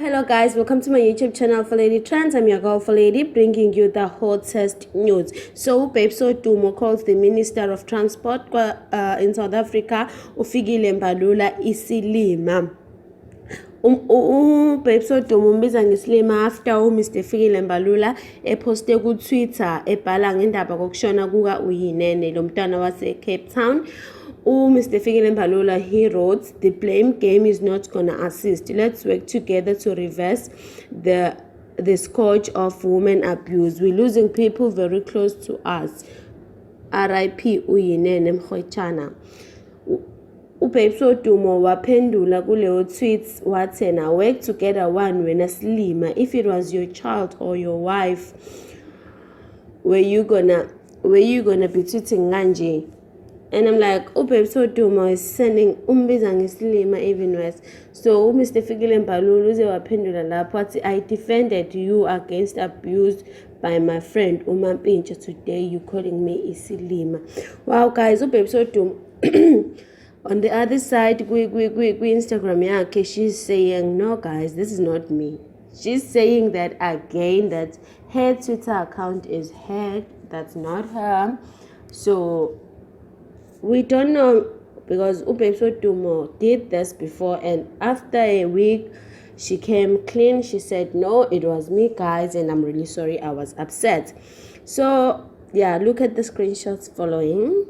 Hello guys, welcome to my YouTube channel for Lady Trends. I'm your girl for Lady, bringing you the hottest news. So Wodumo calls the Minister of Transport in South Africa, Fikile Mbalula Isilima. Wodumo umbiza ngesilima after Mr. Fikile Mbalula eposte ku Twitter ebhala ngendaba kokushona kuka uyinene lo mntwana wase Cape Town. Mr. Fikile Mbalula, he wrote, "The blame game is not gonna assist. Let's work together to reverse the scourge of women abuse. We're losing people very close to us. R.I.P. Uyinene Mkhwechana." Wodumo waphendula kuleyo tweets wathena, "Work together one wena Silima. If it was your child or your wife, were you gonna be tweeting kanje?" And I'm like, Wodumo is sending umbiza ngesilima even worse. So Mr. Fikile Mbalula uze waphendula lapho wathi, "I defended you against abuse by my friend Umampintsha. Today you calling me Isilima." Wow guys, Wodumo on the other side, Instagram yakhe, she's saying, "No guys, this is not me." She's saying that again, that her Twitter account is hacked. That's not her. So we don't know, because Wodumo did this before, and after a week she came clean. She said, "No, it was me guys, and I'm really sorry, I was upset." So yeah, look at the screenshots following.